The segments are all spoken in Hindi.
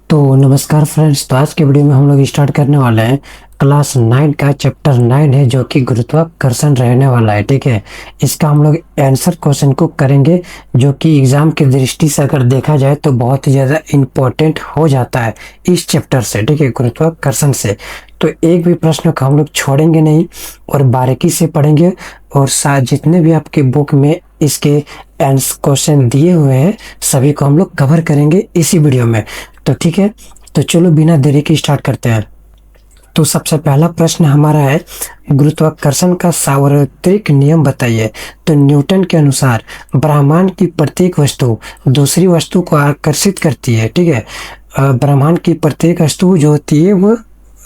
तो नमस्कार फ्रेंड्स। तो आज के वीडियो में हम लोग स्टार्ट करने वाले हैं क्लास 9 का चैप्टर 9 है जो कि गुरुत्वाकर्षण रहने वाला है। ठीक है, इसका हम लोग आंसर क्वेश्चन को करेंगे जो कि एग्जाम की दृष्टि से अगर देखा जाए तो बहुत ही ज़्यादा इम्पोर्टेंट हो जाता है इस चैप्टर से। ठीक है, गुरुत्वाकर्षण से तो एक भी प्रश्न को हम लोग छोड़ेंगे नहीं और बारीकी से पढ़ेंगे और साथ जितने भी आपके बुक में इसके आंसर क्वेश्चन दिए हुए हैं सभी को हम लोग कवर करेंगे इसी वीडियो में। तो ठीक है, तो चलो बिना देरी के स्टार्ट करते हैं। तो सबसे पहला प्रश्न हमारा है, गुरुत्वाकर्षण का सार्वत्रिक नियम बताइए। तो न्यूटन के अनुसार ब्रह्मांड की प्रत्येक वस्तु दूसरी वस्तु को आकर्षित करती है। ठीक है, ब्रह्मांड की प्रत्येक वस्तु जो होती है वो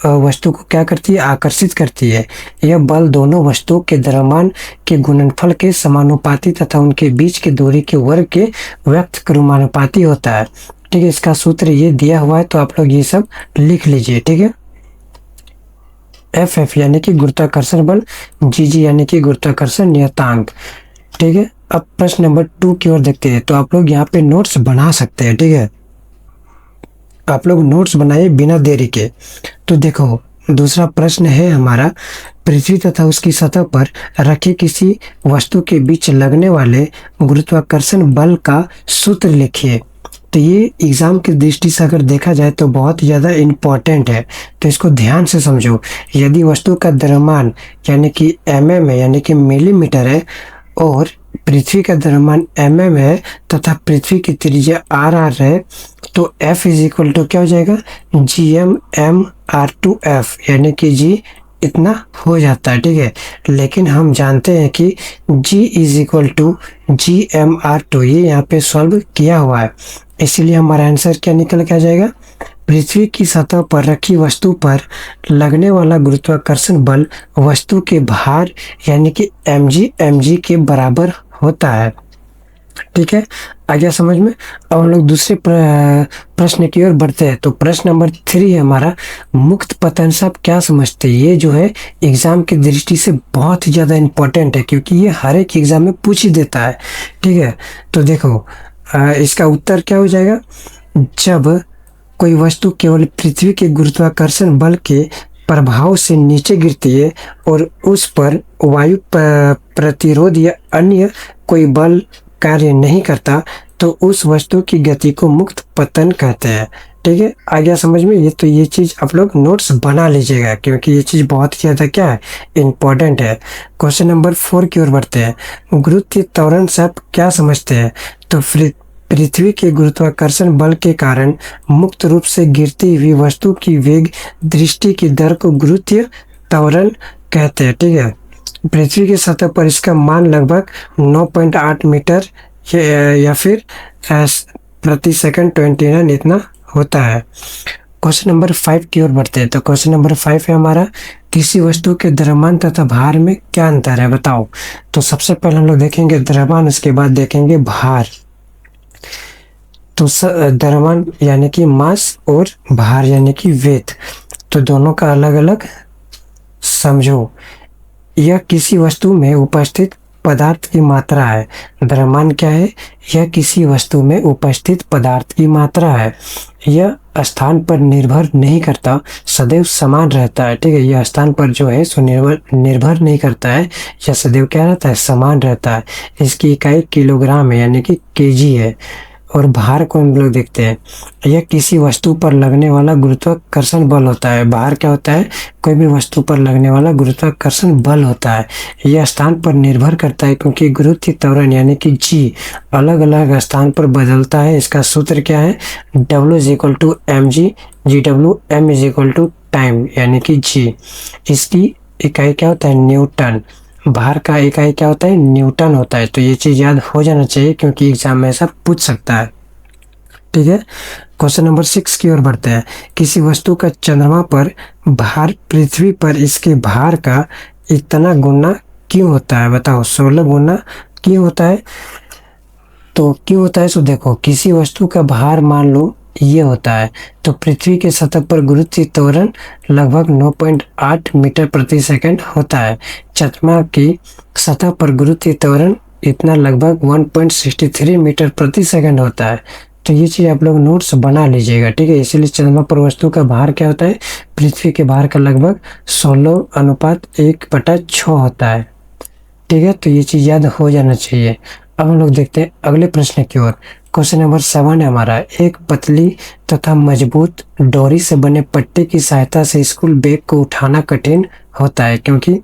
वस्तु को क्या करती है, आकर्षित करती है। यह बल दोनों वस्तुओं के द्रव्यमान के गुणनफल के समानुपाती तथा उनके बीच की दूरी के वर्ग के व्यक्त क्रमानुपाती होता है। ठीक है, इसका सूत्र ये दिया हुआ है तो आप लोग ये सब लिख लीजिए। ठीक है, एफ यानी कि गुरुत्वाकर्षण बल, जी यानी कि गुरुत्वाकर्षण नियतांक। ठीक है, अब प्रश्न नंबर 2 की ओर देखते हैं। तो आप लोग यहाँ पे नोट्स बना सकते हैं। ठीक है, आप लोग नोट्स बनाइए बिना देरी के। तो देखो दूसरा प्रश्न है हमारा, पृथ्वी तथा उसकी सतह पर रखे किसी वस्तु के बीच लगने वाले गुरुत्वाकर्षण बल का सूत्र लिखिए। तो ये एग्ज़ाम की दृष्टि से अगर देखा जाए तो बहुत ज़्यादा इम्पॉर्टेंट है, तो इसको ध्यान से समझो। यदि वस्तु का द्रव्यमान यानी कि mm है यानी कि मिलीमीटर है और पृथ्वी का द्रव्यमान mm है तथा पृथ्वी की त्रिज्या r है तो F इज इक्वल टू क्या हो जाएगा, gm/m/2f यानी कि g इतना हो जाता है। ठीक है, लेकिन हम जानते हैं कि g is equal to gm/2 ये यहाँ पे सॉल्व किया हुआ है, इसीलिए हमारा आंसर क्या निकल के आ जाएगा, पृथ्वी की सतह पर रखी वस्तु पर लगने वाला गुरुत्वाकर्षण बल वस्तु के भार यानी कि mg के बराबर होता है। ठीक है, आ गया समझ में। अब हम लोग दूसरे प्रश्न की ओर बढ़ते हैं। तो प्रश्न नंबर 3 है हमारा, मुक्त पतन से आप क्या समझते हैं। ये जो है एग्जाम की दृष्टि से बहुत ही ज़्यादा इम्पोर्टेंट है क्योंकि ये हर एक एग्जाम में पूछ ही देता है। ठीक है, तो देखो इसका उत्तर क्या हो जाएगा, जब कोई वस्तु केवल पृथ्वी के गुरुत्वाकर्षण बल के प्रभाव से नीचे गिरती है और उस पर वायु प्रतिरोध या अन्य कोई बल कार्य नहीं करता तो उस वस्तु की गति को मुक्त पतन कहते हैं। ठीक है, आ गया समझ में। ये तो ये चीज़ आप लोग नोट्स बना लीजिएगा क्योंकि ये चीज़ बहुत ही ज़्यादा क्या है, इम्पोर्टेंट है। क्वेश्चन नंबर 4 की ओर बढ़ते हैं। गुरुत्व त्वरण से आप क्या समझते हैं। तो पृथ्वी के गुरुत्वाकर्षण बल के कारण मुक्त रूप से गिरती हुई वस्तु की वेग दृष्टि की दर को गुरुत्व त्वरण कहते हैं। ठीक है, पृथ्वी की सतह पर इसका मान लगभग 9.8 मीटर या फिर प्रति सेकंड 29 इतना होता है। क्वेश्चन नंबर 5 की ओर बढ़ते हैं। तो क्वेश्चन नंबर 5 है हमारा, किसी वस्तु के द्रव्यमान तथा भार में क्या अंतर है बताओ। तो सबसे पहले हम लोग देखेंगे द्रव्यमान, उसके बाद देखेंगे भार। तो द्रव्यमान यानी कि मास और भार यानी कि वेट, तो दोनों का अलग अलग समझो। यह किसी वस्तु में उपस्थित पदार्थ की मात्रा है। द्रव्यमान क्या है, यह किसी वस्तु में उपस्थित पदार्थ की मात्रा है। यह स्थान पर निर्भर नहीं करता, सदैव समान रहता है। ठीक है, यह स्थान पर जो है सो निर्भर नहीं करता है, यह सदैव क्या रहता है, समान रहता है। इसकी इकाई किलोग्राम है यानी कि केजी है। और भार को हम लोग देखते हैं, यह किसी वस्तु पर लगने वाला गुरुत्वाकर्षण बल होता है। भार क्या होता है, कोई भी वस्तु पर लगने वाला गुरुत्वाकर्षण बल होता है। यह स्थान पर निर्भर करता है क्योंकि गुरुत्व त्वरण यानी कि जी अलग अलग स्थान पर बदलता है। इसका सूत्र क्या है, W is equal to mg GW, m is equal to time यानी कि जी। इसकी इकाई क्या होता है, न्यूटन। भार का इकाई क्या होता है, न्यूटन होता है। तो ये चीज़ याद हो जाना चाहिए क्योंकि एग्जाम में ऐसा पूछ सकता है। ठीक है, क्वेश्चन नंबर 6 की ओर बढ़ते हैं। किसी वस्तु का चंद्रमा पर भार पृथ्वी पर इसके भार का इतना गुना क्यों होता है बताओ, 16 गुना क्यों होता है। तो क्यों होता है, सो देखो किसी वस्तु का भार मान लो ये होता है तो पृथ्वी के सतह पर गुरुत्व त्वरण लगभग 9.8 मीटर प्रति सेकंड होता है। चंद्रमा की सतह पर गुरुत्व त्वरण इतना लगभग 1.63 मीटर प्रति सेकंड होता है। तो ये चीज़ आप लोग नोट्स बना लीजिएगा, ठीक है। इसीलिए चंद्रमा पर वस्तु का भार क्या होता है, पृथ्वी के भार का लगभग 16:1/6 होता है, ठीक है। तो ये चीज़ याद हो जाना चाहिए। अब हम लोग देखते हैं अगले प्रश्न की ओर। क्वेश्चन नंबर 7 है हमारा, एक पतली तथा मजबूत डोरी से बने पट्टे की सहायता से स्कूल बैग को उठाना कठिन होता है क्योंकि।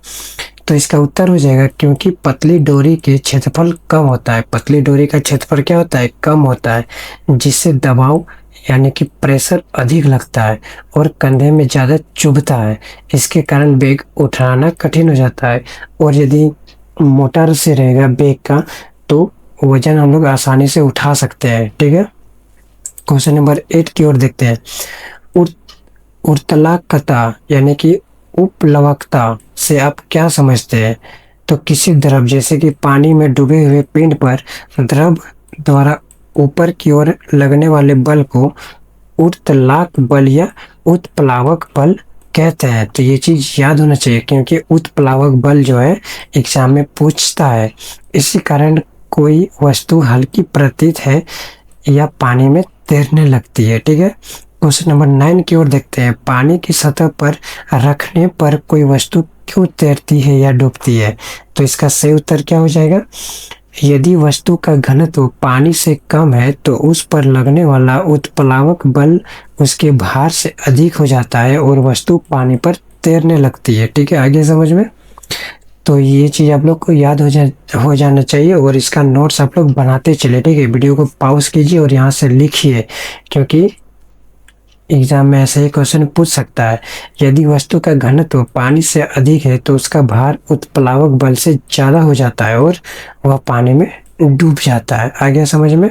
तो इसका उत्तर हो जाएगा क्योंकि पतली डोरी के क्षेत्रफल कम होता है। पतली डोरी का क्षेत्रफल क्या होता है, कम होता है, जिससे दबाव यानी कि प्रेशर अधिक लगता है और कंधे में ज़्यादा चुभता है। इसके कारण बैग उठाना कठिन हो जाता है। और यदि मोटर से रहेगा बैग का तो वजन हम लोग आसानी से उठा सकते हैं, ठीक है। क्वेश्चन नंबर 8 की ओर देखते हैं। उर्तलाकता यानी कि उपलवकता से आप क्या समझते हैं। तो किसी द्रव जैसे कि पानी में डूबे हुए पिंड पर द्रव द्वारा ऊपर की ओर लगने वाले बल को उत्तलाक बल या उत्प्लावक बल कहते हैं। तो ये चीज़ याद होना चाहिए क्योंकि उत्प्लावक बल जो है एग्जाम में पूछता है। इसी कारण कोई वस्तु हल्की प्रतीत है या पानी में तैरने लगती है, ठीक है। क्वेश्चन नंबर 9 की ओर देखते हैं। पानी की सतह पर रखने पर कोई वस्तु क्यों तैरती है या डूबती है। तो इसका सही उत्तर क्या हो जाएगा, यदि वस्तु का घनत्व पानी से कम है तो उस पर लगने वाला उत्प्लावक बल उसके भार से अधिक हो जाता है और वस्तु पानी पर तैरने लगती है, ठीक है। आगे समझ में। तो ये चीज़ आप लोग को याद हो जाना चाहिए और इसका नोट्स आप लोग बनाते चले, ठीक है। वीडियो को पॉज कीजिए और यहाँ से लिखिए क्योंकि एग्जाम में ऐसे ही क्वेश्चन पूछ सकता है। यदि वस्तु का घनत्व पानी से अधिक है तो उसका भार उत्प्लावक बल से ज़्यादा हो जाता है और वह पानी में डूब जाता है। आगे समझ में।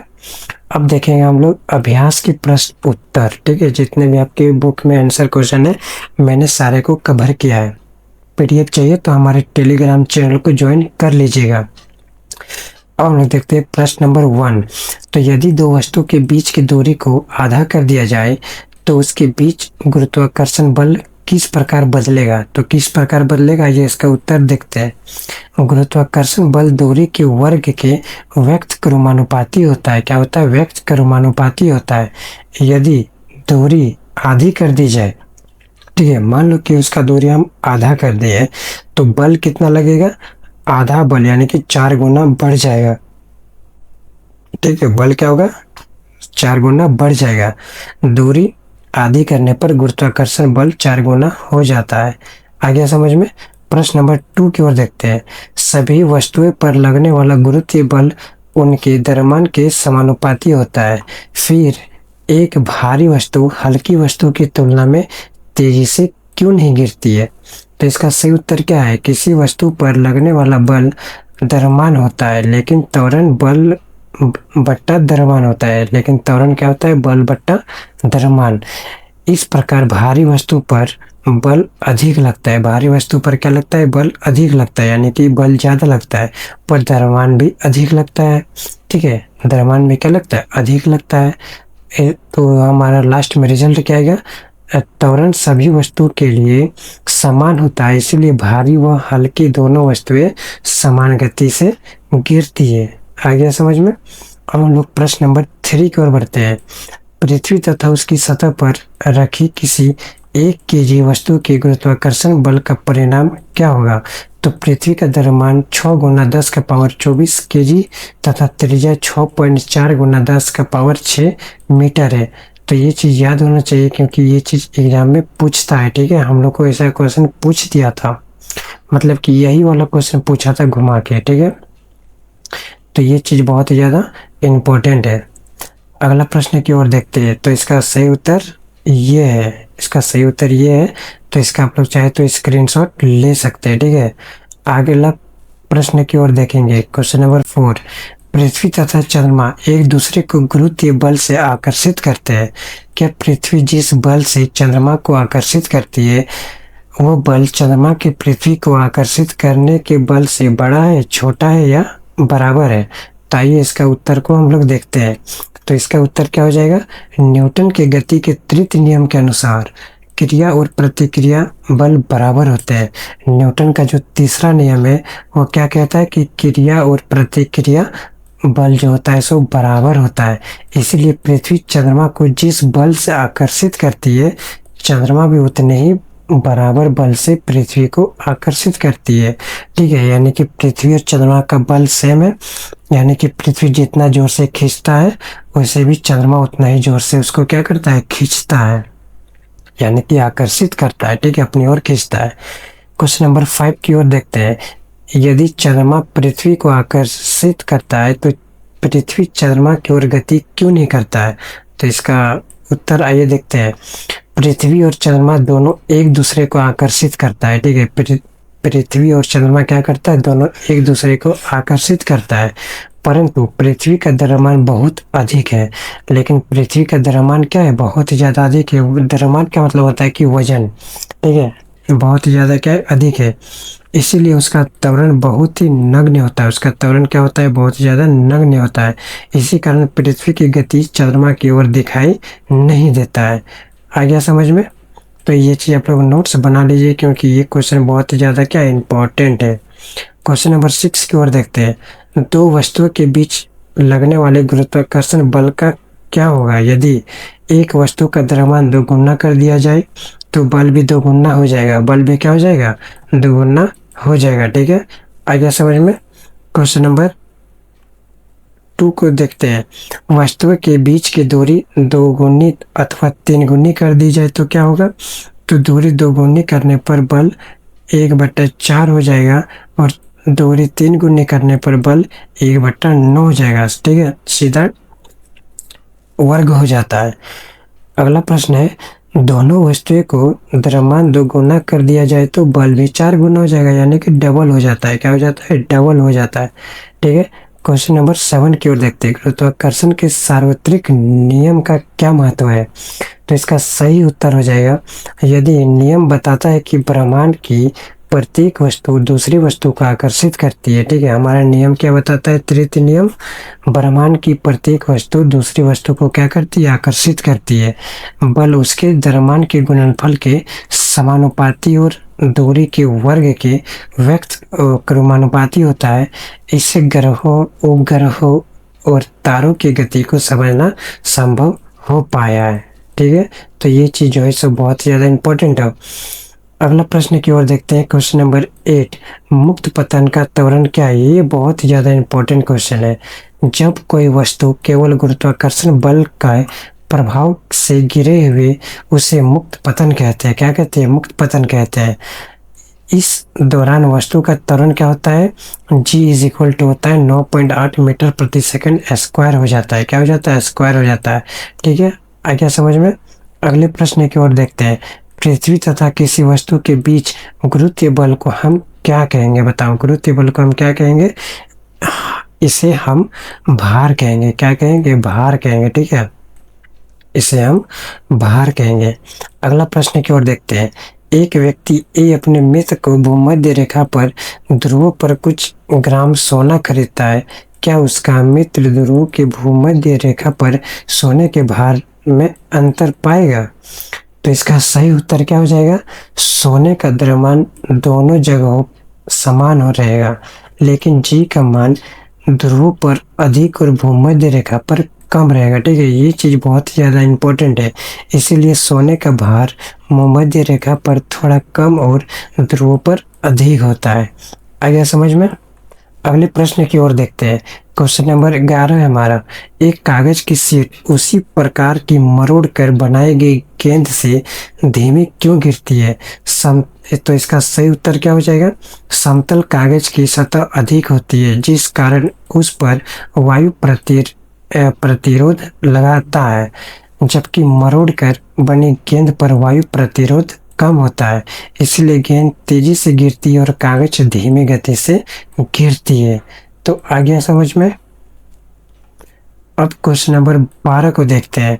अब देखेंगे हम लोग अभ्यास के प्रश्न उत्तर, ठीक है। जितने भी आपके बुक में आंसर क्वेश्चन है मैंने सारे को कवर किया है। पीडीएफ चाहिए तो हमारे टेलीग्राम चैनल को ज्वाइन कर लीजिएगा। अब हम लोग देखते हैं प्रश्न नंबर 1। तो यदि दो वस्तु के बीच की दूरी को आधा कर दिया जाए तो उसके बीच गुरुत्वाकर्षण बल किस प्रकार बदलेगा। तो किस प्रकार बदलेगा ये इसका उत्तर देखते हैं। गुरुत्वाकर्षण बल दूरी के वर्ग के व्यक्त क्रमानुपाती होता है। क्या होता है, व्यक्त क्रमानुपाती होता है। यदि दूरी आधी कर दी जाए, ठीक है, मान लो कि उसका दूरी हम आधा कर दिए तो बल कितना लगेगा, आधा बल यानी कि 4 गुना बढ़ जाएगा, ठीक है। बल क्या होगा, 4 गुना बढ़ जाएगा। दूरी आधी करने पर गुरुत्वाकर्षण बल 4 गुना हो जाता है। आगे समझ में। प्रश्न नंबर 2 की ओर देखते हैं। सभी वस्तुएं पर लगने वाला गुरुत्वीय बल उनके द्रव्यमान के समानुपाती होता है, फिर एक भारी वस्तु हल्की वस्तु की तुलना में तेजी से क्यों नहीं गिरती है। तो इसका सही उत्तर क्या है, किसी वस्तु पर लगने वाला बल द्रव्यमान होता है लेकिन त्वरण बल बट्टा द्रव्यमान होता है, लेकिन त्वरण क्या होता है, बल बट्टा द्रव्यमान। इस प्रकार भारी वस्तु पर बल अधिक लगता है। भारी वस्तु पर क्या लगता है, बल अधिक लगता है, यानी कि बल ज़्यादा लगता है, पर द्रव्यमान भी अधिक लगता है, ठीक है। द्रव्यमान में क्या लगता है, अधिक लगता है। तो हमारा लास्ट में रिजल्ट क्या आएगा, त्वरण सभी वस्तु के लिए समान होता है, इसलिए भारी व हल्की दोनों वस्तुएं समान गति से गिरती है। आ गया समझ में। अब हम लोग प्रश्न नंबर 3 की ओर बढ़ते हैं। पृथ्वी तथा उसकी सतह पर रखी किसी 1 kg वस्तु के गुरुत्वाकर्षण बल का परिणाम क्या होगा। तो पृथ्वी का द्रव्यमान 6 गुना 10 का पावर 24 kg तथा त्रिज्या 6.4 गुना 10 का पावर 6 मीटर है। तो ये चीज़ याद होना चाहिए क्योंकि ये चीज़ एग्जाम में पूछता है, ठीक है। हम लोग को ऐसा क्वेश्चन पूछ दिया था, मतलब कि यही वाला क्वेश्चन पूछा था घुमा के, ठीक है। तो ये चीज़ बहुत ही ज़्यादा इम्पोर्टेंट है। अगला प्रश्न की ओर देखते हैं। तो इसका सही उत्तर ये है, इसका सही उत्तर ये है। तो इसका आप लोग चाहे तो स्क्रीनशॉट ले सकते हैं, ठीक है। अगला प्रश्न की ओर देखेंगे। Question number 4। पृथ्वी तथा चंद्रमा एक दूसरे को गुरुत्वीय बल से आकर्षित करते हैं। क्या पृथ्वी जिस बल से चंद्रमा को आकर्षित करती है वो बल चंद्रमा के पृथ्वी को आकर्षित करने के बल से बड़ा है, छोटा है या बराबर है। तो आइए इसका उत्तर को हम लोग देखते हैं। तो इसका उत्तर क्या हो जाएगा, न्यूटन के गति के तृतीय नियम के अनुसार क्रिया और प्रतिक्रिया बल बराबर होते हैं। न्यूटन का जो तीसरा नियम है वो क्या कहता है कि क्रिया और प्रतिक्रिया बल जो होता है सो बराबर होता है। इसीलिए पृथ्वी चंद्रमा को जिस बल से आकर्षित करती है, चंद्रमा भी उतने ही बराबर बल से पृथ्वी को आकर्षित करती है। ठीक है, यानी कि पृथ्वी और चंद्रमा का बल सेम है। यानी कि पृथ्वी जितना जोर से खींचता है वैसे भी चंद्रमा उतना ही जोर से उसको क्या करता है, खींचता है, यानी कि आकर्षित करता है। ठीक है, अपनी ओर खींचता है। क्वेश्चन नंबर 5 की ओर देखते हैं। यदि चंद्रमा पृथ्वी को आकर्षित करता है तो पृथ्वी चंद्रमा की ओर गति क्यों नहीं करता है? तो इसका उत्तर आइए देखते हैं। पृथ्वी और चंद्रमा दोनों एक दूसरे को आकर्षित करता है। ठीक है, पृथ्वी और चंद्रमा क्या करता है, दोनों एक दूसरे को आकर्षित करता है, परंतु पृथ्वी का द्रव्यमान बहुत अधिक है। लेकिन पृथ्वी का द्रव्यमान क्या है, बहुत ही ज़्यादा अधिक है। द्रव्यमान का मतलब होता है कि वजन। ठीक है, बहुत ही ज़्यादा क्या है, अधिक है। इसीलिए उसका त्वरण बहुत ही नगण्य होता है। उसका त्वरण क्या होता है, बहुत ही ज़्यादा नगण्य होता है। इसी कारण पृथ्वी की गति चंद्रमा की ओर दिखाई नहीं देता है। आ गया समझ में? तो ये चीज़ आप लोग नोट्स बना लीजिए, क्योंकि ये क्वेश्चन बहुत ही ज़्यादा क्या इम्पोर्टेंट है। क्वेश्चन नंबर 6 की ओर देखते हैं। दो वस्तुओं के बीच लगने वाले गुरुत्वाकर्षण बल का क्या होगा? यदि एक वस्तु का द्रव्यमान दोगुना कर दिया जाए तो बल भी दोगुना हो जाएगा। बल भी क्या हो जाएगा, दोगुना हो जाएगा। ठीक है, आ गया समझ में? क्वेश्चन नंबर 2 को देखते हैं। वस्तुओं के बीच की दूरी दोगुनी अथवा 3 गुनी कर दी जाए तो क्या होगा? तो दूरी दोगुनी करने पर बल 1/4 हो जाएगा और दूरी 3 गुनी करने पर बल 1/9 हो जाएगा। ठीक है, सीधा वर्ग हो जाता है। अगला प्रश्न है, दोनों वस्तुओं को द्रव्यमान दोगुना कर दिया जाए तो बल भी 4 गुना हो जाएगा, यानी कि डबल हो जाता है। क्या हो जाता है, डबल हो जाता है। ठीक है, क्वेश्चन नंबर 7 की ओर देखते हैं। गुरुत्वाकर्षण के सार्वत्रिक नियम का क्या महत्व है? तो इसका सही उत्तर हो जाएगा, यदि नियम बताता है कि ब्रह्मांड की प्रत्येक वस्तु दूसरी वस्तु को आकर्षित करती है। ठीक है, हमारा नियम क्या बताता है, तृतीय नियम। ब्रह्मांड की प्रत्येक वस्तु दूसरी वस्तु को क्या करती है, आकर्षित करती है। बल उसके द्रव्यमान के गुणनफल के समानुपाती और दूरी के वर्ग के व्यक्त क्रमानुपाती होता है। इससे ग्रहों, उपग्रहों और तारों की गति को समझना संभव हो पाया है। ठीक है, तो ये चीज़ जो है सो बहुत ज़्यादा इम्पोर्टेंट है। अगला प्रश्न की ओर देखते हैं। क्वेश्चन नंबर 8, मुक्त पतन का त्वरण क्या है? ये बहुत ही ज़्यादा इम्पोर्टेंट क्वेश्चन है। जब कोई वस्तु केवल गुरुत्वाकर्षण बल का प्रभाव से गिरे हुए उसे मुक्त पतन कहते हैं। क्या कहते हैं, मुक्त पतन कहते हैं। इस दौरान वस्तु का त्वरण क्या होता है, g होता है 9.8 मीटर प्रति सेकंड स्क्वायर हो जाता है। क्या हो जाता है, स्क्वायर हो जाता है। ठीक है, आ गया समझ में? अगले प्रश्न की ओर देखते हैं। पृथ्वी तथा किसी वस्तु के बीच गुरुत्वीय बल को हम क्या कहेंगे? बताओ, गुरुत्वीय बल को हम क्या कहेंगे? इसे हम भार कहेंगे। क्या कहेंगे, भार कहेंगे। ठीक है, इसे हम भार कहेंगे। अगला प्रश्न की ओर देखते हैं। एक व्यक्ति ए अपने मित्र को भूमध्य रेखा पर ध्रुवों पर कुछ ग्राम सोना खरीदता है। क्या उसका मित्र ध्रुव के भूमध्य रेखा पर सोने के भार में अंतर पाएगा? तो इसका सही उत्तर क्या हो जाएगा, सोने का द्रव्यमान दोनों जगहों समान हो रहेगा, लेकिन जी का मान ध्रुव पर अधिक और भूमध्य रेखा पर कम रहेगा। ठीक है, ये चीज़ बहुत ज़्यादा इम्पोर्टेंट है। इसीलिए सोने का भार भूमध्य रेखा पर थोड़ा कम और ध्रुव पर अधिक होता है। आ गया समझ में? अगले प्रश्न की ओर देखते हैं। क्वेश्चन नंबर 11 है हमारा। एक कागज की शीट उसी प्रकार की मरोड़ कर बनाई गई गेंद से धीमी क्यों गिरती है? तो इसका सही उत्तर क्या हो जाएगा, समतल कागज की सतह अधिक होती है, जिस कारण उस पर वायु प्रतिरोध लगाता है, जबकि मरोड़ कर बनी गेंद पर वायु प्रतिरोध कम होता है। इसलिए गेंद तेजी से गिरती है और कागज धीमी गति से गिरती है। तो आ गया समझ में? अब क्वेश्चन नंबर 12 को देखते हैं।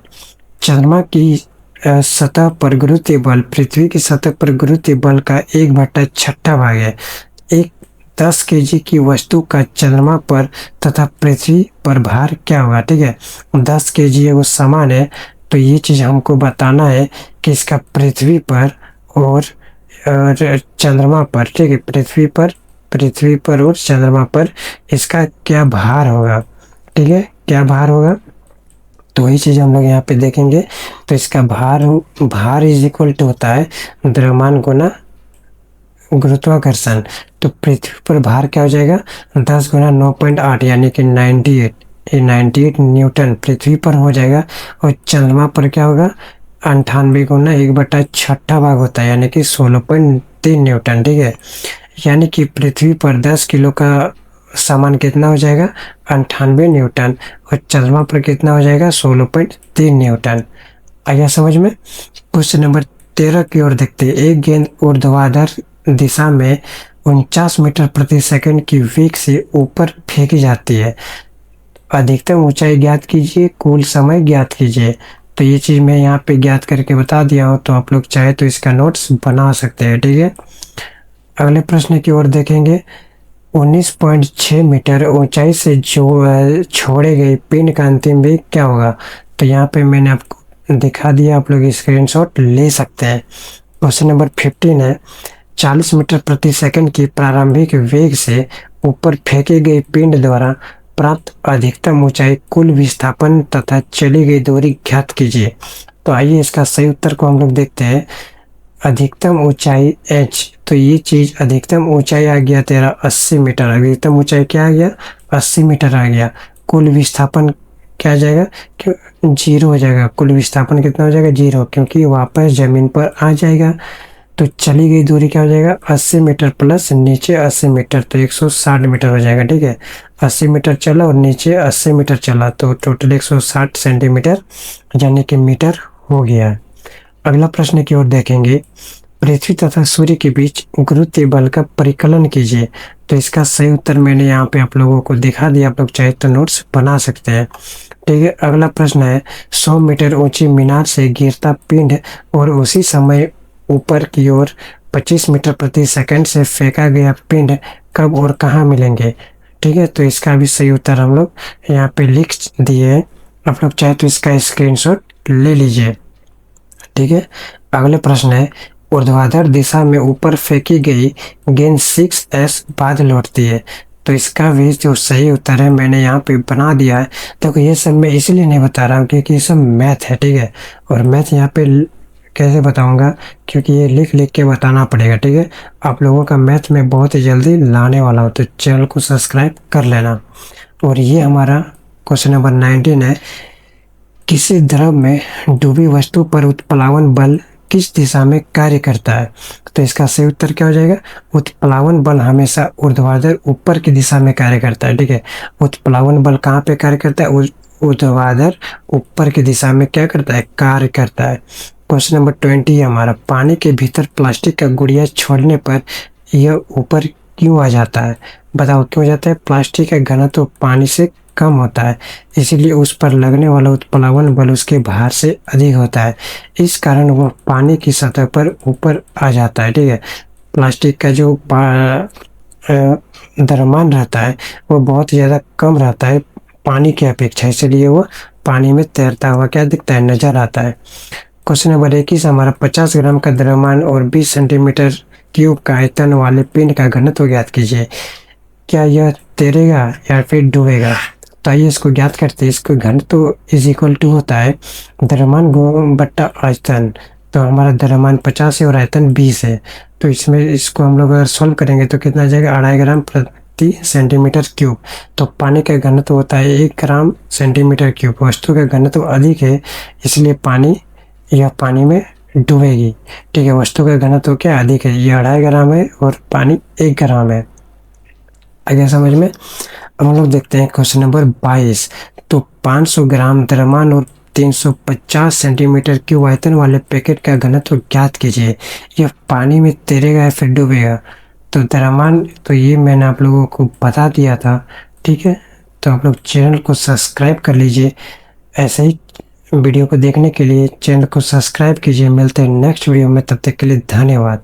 चंद्रमा की सतह पर गुरुत्वीय बल पृथ्वी की सतह पर गुरुत्वीय बल का 1/6 भाग है। एक 10 kg की वस्तु का चंद्रमा पर तथा पृथ्वी पर भार क्या होगा? ठीक है, 10 kg वो समान है, तो ये चीज़ हमको बताना है कि इसका पृथ्वी पर और चंद्रमा पर, ठीक है, पृथ्वी पर और चंद्रमा पर इसका क्या भार होगा। ठीक है, क्या भार होगा, तो वही चीज़ हम लोग यहाँ पे देखेंगे। तो इसका भार इज इक्वल टू होता है द्रव्यमान गुना गुरुत्वाकर्षण। तो पृथ्वी पर भार क्या हो जाएगा, 10 गुना 9.8 यानी कि 98 न्यूटन पृथ्वी पर हो जाएगा। और चंद्रमा पर क्या होगा, 98 गुना 1/6 भाग होता है यानी कि 16.3 न्यूटन। ठीक है, यानी कि पृथ्वी पर 10 किलो का सामान कितना हो जाएगा, 98 न्यूटन, और चंद्रमा पर कितना हो जाएगा, 16.3 न्यूटन। आया समझ में। क्वेश्चन नंबर 13 की ओर देखते हैं। एक गेंद ऊर्ध्वाधर दिशा में 49 मीटर प्रति सेकंड की वेग से ऊपर फेंकी जाती है। अधिकतम ऊंचाई ज्ञात कीजिए, कुल समय ज्ञात कीजिए। तो ये चीज़ मैं यहाँ पे ज्ञात करके बता दिया हूँ, तो आप लोग चाहे तो इसका नोट्स बना सकते हैं। ठीक है, अगले प्रश्न की ओर देखेंगे। 19.6 मीटर ऊंचाई से जो छोड़े गए पिंड का अंतिम वेग क्या होगा। तो यहाँ पे मैंने आपको दिखा दिया, आप लोग स्क्रीनशॉट ले सकते हैं। क्वेश्चन नंबर 15 है। 40 मीटर प्रति सेकंड की प्रारंभिक वेग से ऊपर फेंके गए पिंड द्वारा प्राप्त अधिकतम ऊंचाई, कुल विस्थापन तथा चली गई दूरी ज्ञात कीजिए। तो आइए इसका सही उत्तर को हम लोग देखते हैं। अधिकतम ऊंचाई h, तो ये चीज अधिकतम ऊंचाई आ गया तेरा 80 मीटर। अधिकतम ऊंचाई क्या आ गया, 80 मीटर आ गया। कुल विस्थापन क्या आ जाएगा, क्यों 0 हो जाएगा। कुल विस्थापन कितना हो जाएगा, 0, क्योंकि वापस जमीन पर आ जाएगा। तो चली गई दूरी क्या हो जाएगा, 80 मीटर प्लस नीचे 80 मीटर, तो 160 मीटर हो जाएगा। ठीक है, 80 मीटर चला और नीचे 80 मीटर चला, तो टोटल 160 सेंटीमीटर यानी कि मीटर हो गया। अगला प्रश्न की ओर देखेंगे। पृथ्वी तथा सूर्य के बीच गुरुत्वीय बल का परिकलन कीजिए। तो इसका सही उत्तर मैंने यहाँ पे आप लोगों को दिखा दिया, आप लोग चाहे तो नोट्स बना सकते हैं। ठीक है, अगला प्रश्न है। 100 मीटर ऊंची मीनार से गिरता पिंड और उसी समय ऊपर की ओर 25 मीटर प्रति सेकंड से फेंका गया पिंड कब और कहाँ मिलेंगे। ठीक है, तो इसका भी सही उत्तर हम लोग यहाँ पे लिख दिए हैं, आप लोग चाहे तो इसका स्क्रीनशॉट ले लीजिए। ठीक है, अगले प्रश्न है। ऊर्ध्वाधर दिशा में ऊपर फेंकी गई गेंद 6s बाद लौटती है। तो इसका भी जो सही उत्तर है मैंने यहाँ पे बना दिया है। तो ये सब मैं इसलिए नहीं बता रहा हूँ क्योंकि ये सब मैथ है। ठीक है, और मैथ यहाँ पे कैसे बताऊंगा, क्योंकि ये लिख लिख के बताना पड़ेगा। ठीक है, आप लोगों का मैथ में बहुत ही जल्दी लाने वाला हूँ, तो चैनल को सब्सक्राइब कर लेना। और ये हमारा क्वेश्चन नंबर 19 है। किसी द्रव में डूबी वस्तु पर उत्प्लावन बल किस दिशा में कार्य करता है। तो इसका सही उत्तर क्या हो जाएगा, उत्प्लावन बल हमेशा ऊर्ध्वाधर ऊपर की दिशा में कार्य करता है। ठीक है, उत्प्लावन बल कहाँ पे कार्य करता है, ऊर्ध्वाधर ऊपर की दिशा में क्या करता है, कार्य करता है। क्वेश्चन नंबर 20 है हमारा। पानी के भीतर प्लास्टिक का गुड़िया छोड़ने पर यह ऊपर क्यों आ जाता है। बताओ क्यों जाता है। प्लास्टिक का घनत्व पानी से कम होता है, इसीलिए उस पर लगने वाला उत्प्लावन बल उसके भार से अधिक होता है। इस कारण वह पानी की सतह पर ऊपर आ जाता है। ठीक है, प्लास्टिक का जो द्रव्यमान रहता है वो बहुत ज़्यादा कम रहता है पानी की अपेक्षा, इसलिए वो पानी में तैरता हुआ क्या दिखता है, नजर आता है। क्वेश्चन नंबर 21 हमारा। 50 ग्राम का द्रव्यमान और 20 सेंटीमीटर क्यूब का आयतन वाले पिंड का घनत्व ज्ञात कीजिए। क्या यह तैरेगा या फिर डूबेगा। तो आइए इसको ज्ञात करते हैं। इसको घनत्व इज इक्वल टू होता है द्रव्यमान बट्टा आयतन। तो हमारा द्रव्यमान 50 है और आयतन 20 है, तो इसमें इसको हम लोग अगर सॉल्व करेंगे तो कितना आ जाएगा, 2.5 ग्राम प्रति सेंटीमीटर क्यूब। तो पानी का घनत्व होता है 1 ग्राम सेंटीमीटर क्यूब। वस्तु का घनत्व अधिक है, इसलिए यह पानी में डूबेगी। ठीक है, वस्तु का घनत्व क्या अधिक है, ये 2.5 ग्राम है और पानी 1 ग्राम है। आगे समझ में। अब हम लोग देखते हैं क्वेश्चन नंबर 22। तो 500 ग्राम द्रव्यमान और 350 सेंटीमीटर क्यूब आयतन वाले पैकेट का घनत्व ज्ञात कीजिए। यह पानी में तैरेगा या फिर डूबेगा। तो द्रव्यमान तो ये मैंने आप लोगों को बता दिया था। ठीक है, तो आप लोग चैनल को सब्सक्राइब कर लीजिए। ऐसे ही वीडियो को देखने के लिए चैनल को सब्सक्राइब कीजिए। मिलते हैं नेक्स्ट वीडियो में, तब तक के लिए धन्यवाद।